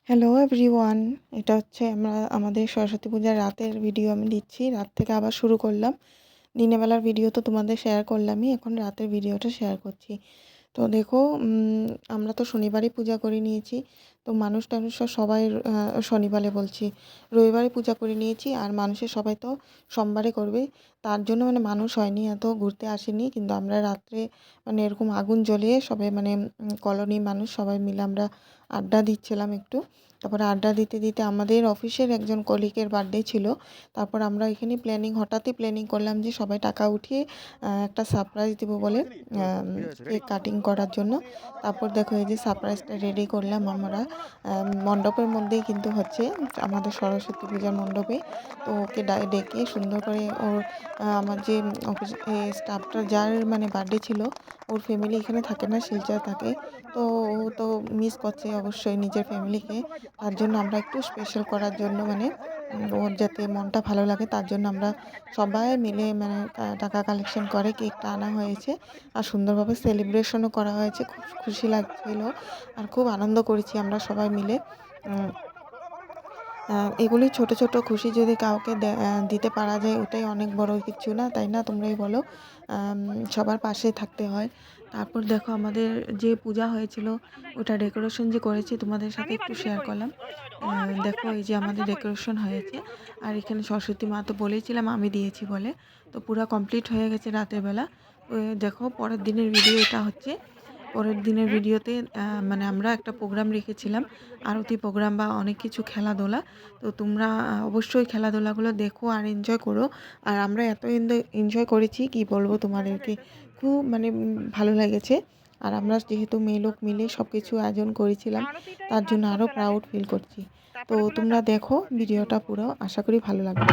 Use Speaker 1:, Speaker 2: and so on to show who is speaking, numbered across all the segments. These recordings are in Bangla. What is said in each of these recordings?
Speaker 1: Hello everyone. এটা হচ্ছে আমাদের সরস্বতী পূজার রাতের ভিডিও আমি দিচ্ছি। রাত থেকে আবার শুরু করলাম। দিনের বেলার ভিডিও তো তোমাদের শেয়ার করলামই, এখন রাতের ভিডিওটা শেয়ার করছি। তো দেখো, আমরা তো শনিবারই পূজা করে নিয়েছি। তো মানুষ সবাই শনিবারে বলছি, রবিবারে পূজা করে নিয়েছি। আর মানুষের সবাই তো সোমবারে করবে। তার জন্য মানুষ হয়নি, এত ঘুরতে আসেনি। কিন্তু আমরা রাত্রে এরকম আগুন জ্বলিয়ে সবাই কলোনি মানুষ সবাই মিলে আমরা আড্ডা দিচ্ছিলাম একটু। তারপরে আড্ডা দিতে দিতে আমাদের অফিসের একজন কলিগের বার্থডে ছিল। তারপর আমরা এখানে হঠাৎই প্ল্যানিং করলাম যে সবাই টাকা উঠিয়ে একটা সারপ্রাইজ দেবো বলে, কেক কাটিং করার জন্য। তারপর দেখো এই যে সারপ্রাইজটা রেডি করলাম আমরা মণ্ডপের মধ্যেই, কিন্তু হচ্ছে আমাদের সরস্বতী পূজার মণ্ডপে। তো ওকে ডেকে সুন্দর করে ওর আমার যে অফিস স্টাফটা যার বার্থডে ছিল, ওর ফ্যামিলি এখানে থাকে না, শিলচর থাকে। তো ও তো মিস করছে অবশ্যই নিজের ফ্যামিলিকে। তার জন্য আমরা একটু স্পেশাল করার জন্য ওর যাতে মনটা ভালো লাগে তার জন্য আমরা সবাই মিলে টাকা কালেকশন করে কেকটা আনা হয়েছে। আর সুন্দরভাবে সেলিব্রেশনও করা হয়েছে, খুব খুশি লাগছিল আর খুব আনন্দ করেছি আমরা সবাই মিলে। এগুলি ছোট ছোট খুশি যদি কাউকে দিতে পারা যায়, ওটাই অনেক বড় কিছু না, তাই না? তোমরাই বলো। সবার পাশে থাকতে হয়। তারপর দেখো আমাদের যে পূজা হয়েছিল, ওটা ডেকোরেশন যে করেছি তোমাদের সাথে একটু শেয়ার করলাম। দেখো এই যে আমাদের ডেকোরেশন হয়েছে। আর এখানে সরস্বতী মা তো বলেছিলাম আমি দিয়েছি বলে, তো পুরো কমপ্লিট হয়ে গেছে রাতের বেলা। তো দেখো পরের দিনের ভিডিও এটা হচ্ছে। পরের দিনের ভিডিওতে আমরা একটা প্রোগ্রাম রেখেছিলাম, আরতি প্রোগ্রাম বা অনেক কিছু খেলাধুলা। তো তোমরা অবশ্যই খেলাধুলাগুলো দেখো আর এনজয় করো। আর আমরা এত এনজয় করেছি কি বলবো তোমাদেরকে, খুব ভালো লেগেছে। আর আমরা যেহেতু মেয়ে লোক মিলে সব কিছু আয়োজন করেছিলাম, তার জন্য আরও প্রাউড ফিল করছি। তো তোমরা দেখো ভিডিওটা পুরো, আশা করি ভালো লাগবে।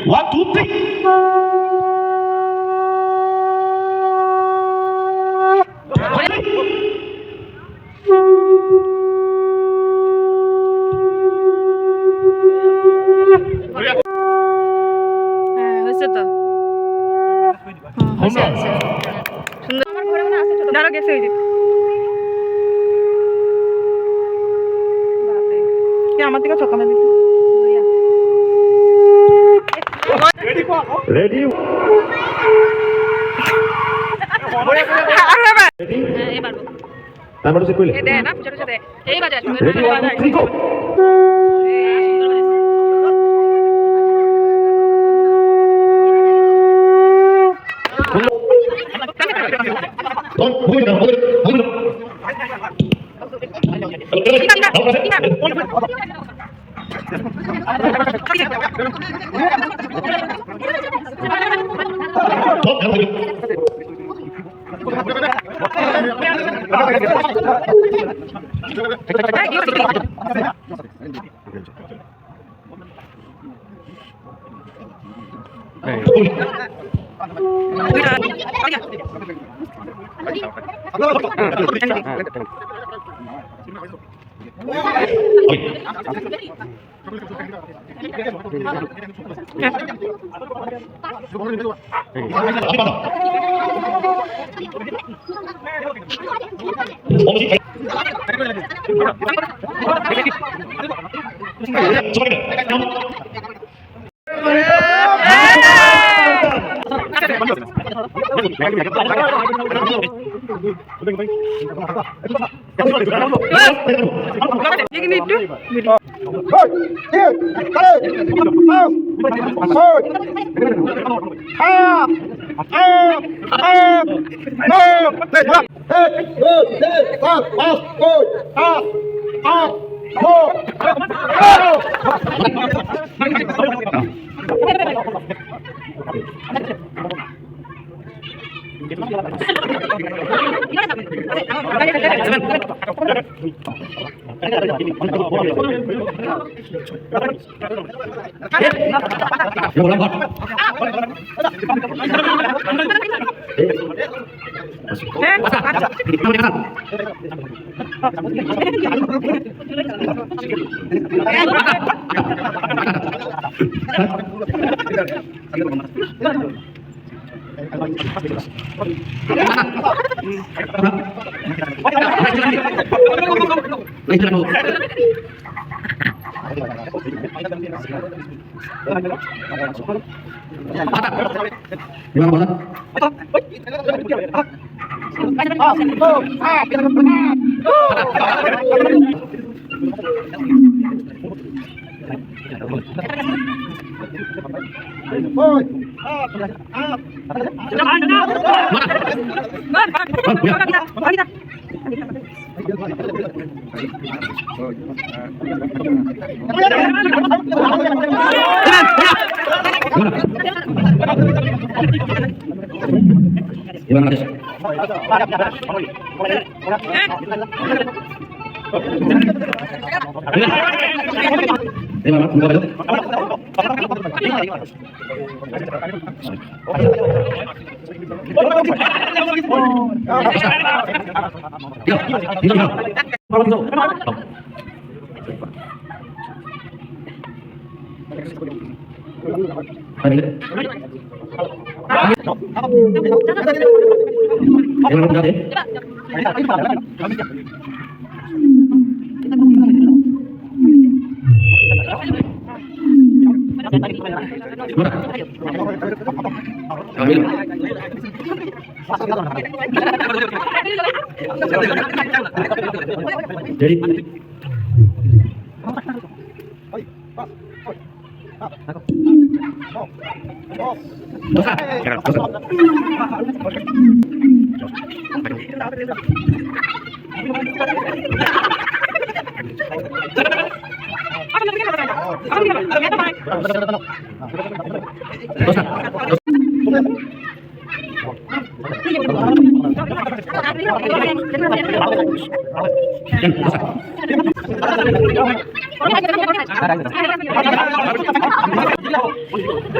Speaker 2: 1 2 3
Speaker 3: হয়েছে তো হয়েছে সুন্দর আমার ঘরে মনে আছে ছোট দাঁড়া গেছে ওই যে কি আমার থেকে চোখা মেরে দিছে
Speaker 2: রেডি
Speaker 3: এবার
Speaker 2: তারপরে সে কইলে
Speaker 3: এ দে না ছোট ছোট এই বাজার
Speaker 2: ready 1 2 3 go Don't move it, hold it, hold it.
Speaker 3: Gracias.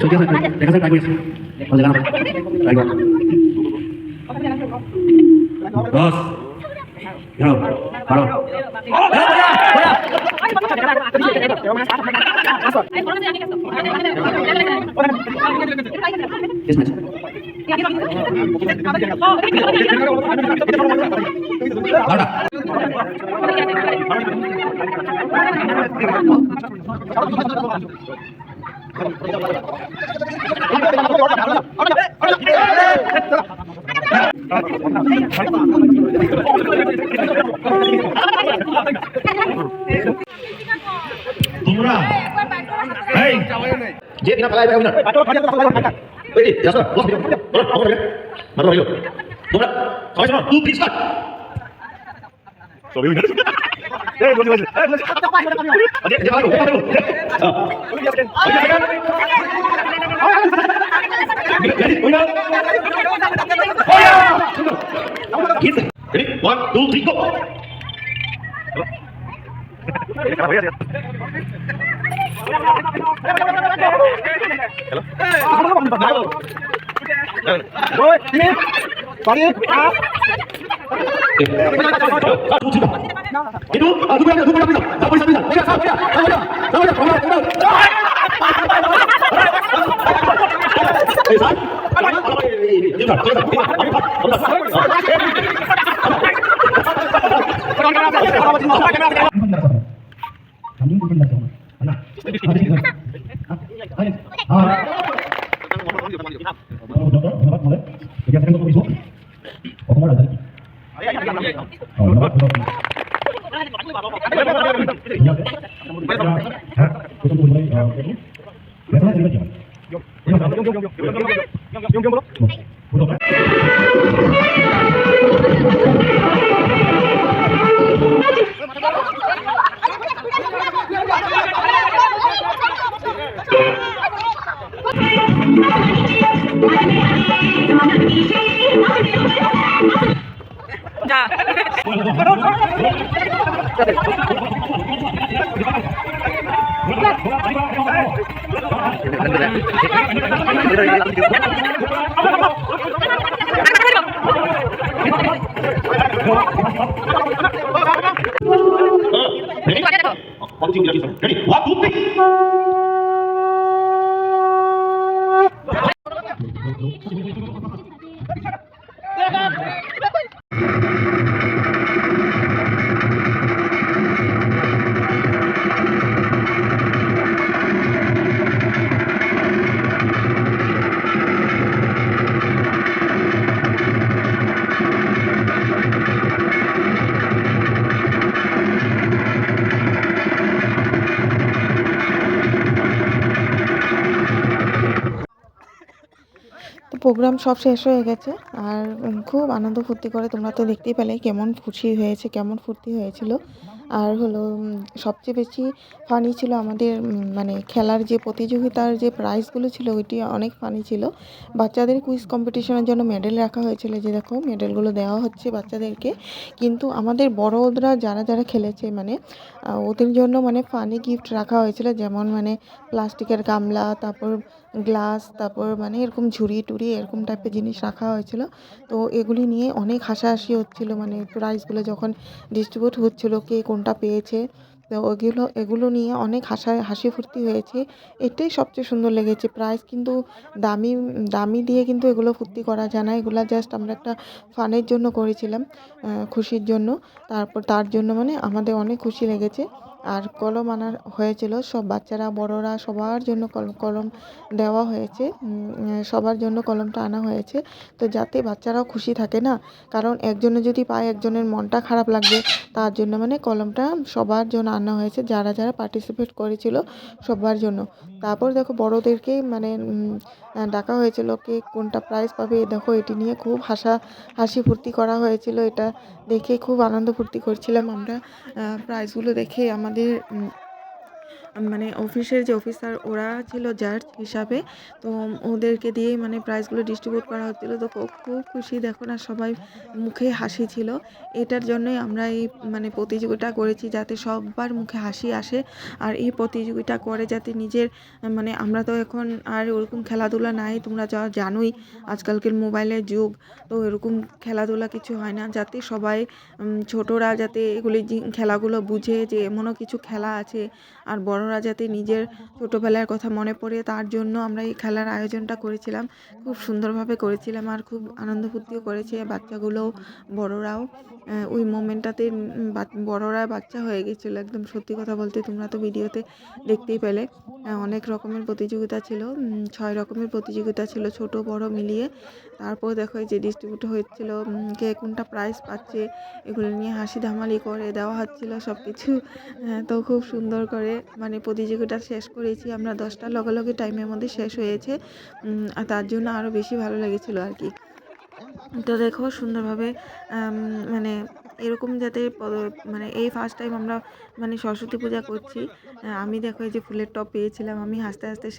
Speaker 2: সত্যি আছে দেখা যায় ট্রাই করিস ভালো জানা ট্রাই কর 10 11 তোমরা এই যে কিনা ফেলায় উইনার ওই দি যাস বস ভিডিও বলো মারো হইলো তোমরা সবাই শোনো 2 3 স্টার্ট সবাই উইনার এই বসে বসে আরে যে ভালো উইনার Ready? 1, 2, 3, go!
Speaker 3: যা
Speaker 2: Ready? 1, 2, 3.
Speaker 1: তো প্রোগ্রাম সব শেষ হয়ে গেছে আর খুব আনন্দ ফুর্তি করে তোমরা তো দেখতেই পেলে কেমন খুশি হয়েছে কেমন ফুর্তি হয়েছিল। আর হলো সবচেয়ে বেশি ফানি ছিল আমাদের মানে খেলার যে প্রতিযোগিতার যে প্রাইজগুলো ছিল ওইটি অনেক ফানি ছিল। বাচ্চাদের কুইজ কম্পিটিশনের জন্য মেডেল রাখা হয়েছিল, যে দেখো মেডেলগুলো দেওয়া হচ্ছে বাচ্চাদেরকে। কিন্তু আমাদের বড়রা যারা যারা খেলেছে মানে ওদের জন্য মানে ফানি গিফট রাখা হয়েছিল, যেমন মানে প্লাস্টিকের গামলা, তারপর গ্লাস, তারপর মানে এরকম ঝুড়ি টুড়ি এরকম টাইপের জিনিস রাখা হয়েছিল। তো এগুলি নিয়ে অনেক হাসাহাসি হচ্ছিল, মানে প্রাইজগুলো যখন ডিস্ট্রিবিউট হচ্ছিল কে কোনটা পেয়েছে। তো এগুলো নিয়ে অনেক হাসি ফুর্তি হয়েছে, এটাই সবচেয়ে সুন্দর লেগেছে। প্রাইজ কিন্তু দামি দামি দিয়ে কিন্তু এগুলো ফুর্তি করা যায় না, এগুলো জাস্ট আমরা একটা ফানের জন্য করেছিলাম, খুশির জন্য। তারপর তার জন্য মানে আমাদের অনেক খুশি লেগেছে। আর কলম আনা হয়েছিল, সব বাচ্চারা বড়রা সবার জন্য কলম দেওয়া হয়েছে, সবার জন্য কলমটা আনা হয়েছে। তো যাতে বাচ্চারাও খুশি থাকে না, কারণ একজনে যদি পায় একজনের মনটা খারাপ লাগবে, তার জন্য মানে কলমটা সবার জন্য আনা হয়েছে, যারা যারা পার্টিসিপেট করেছিল সবার জন্য। তারপর দেখো বড়োদেরকে মানে ডাকা হয়েছিল কে কোনটা প্রাইজ পাবে। দেখো এটি নিয়ে খুব হাসি ফুর্তি করা হয়েছিল, এটা দেখে খুব আনন্দ ফুর্তি করছিলাম আমরা। প্রাইজগুলো দেখে আমাদের মানে অফিসের যে অফিসার ওরা ছিল জাজ হিসাবে, তো ওদেরকে দিয়েই মানে প্রাইজগুলো ডিস্ট্রিবিউট করা হচ্ছিল। তো খুব খুশি, দেখো না সবাই মুখে হাসি ছিল। এটার জন্যই আমরা এই মানে প্রতিযোগিতা করেছি, যাতে সবার মুখে হাসি আসে। আর এই প্রতিযোগিতা করে যাতে নিজের মানে আমরা তো এখন আর ওরকম খেলাধুলা নাই, তোমরা যা জানোই আজকালকের মোবাইলের যুগ, তো এরকম খেলাধুলা কিছু হয় না। যাতে সবাই ছোটরা যাতে এগুলি খেলাগুলো বুঝে যে এমনও কিছু খেলা আছে, আর বড়রা যাতে নিজের ছোটোবেলার কথা মনে পড়ে, তার জন্য আমরা এই খেলার আয়োজনটা করেছিলাম। খুব সুন্দরভাবে করেছিলাম আর খুব আনন্দ ফুর্তিও করেছে বাচ্চাগুলোও বড়রাও। ওই মোমেন্টটাতে বড়রা বাচ্চা হয়ে গেছিলো একদম, সত্যি কথা বলতে তোমরা তো ভিডিওতে দেখতেই পেলে। অনেক রকমের প্রতিযোগিতা ছিল, 6 রকমের প্রতিযোগিতা ছিল, ছোট বড় মিলিয়ে। তারপর দেখো এই যে ডিস্ট্রিবিউট হচ্ছিল, কে কোনটা প্রাইজ পাচ্ছে এগুলো নিয়ে হাসি ধামালি করে দেওয়া হচ্ছিল সব কিছু। তো খুব সুন্দর করে মানে প্রতিযোগিতা শেষ করেছি আমরা, 10টার লগে টাইমের মধ্যে শেষ হয়েছে। আর তার জন্য আরও বেশি ভালো লেগেছিলো আর কি। তো দেখো সুন্দরভাবে মানে এরকম যাতে মানে এই ফার্স্ট টাইম আমরা মানে সরস্বতী পূজা করছি। আমি দেখো এই যে ফুলের টব পেয়েছিলাম, আমি হাসতে হাসতে শেষ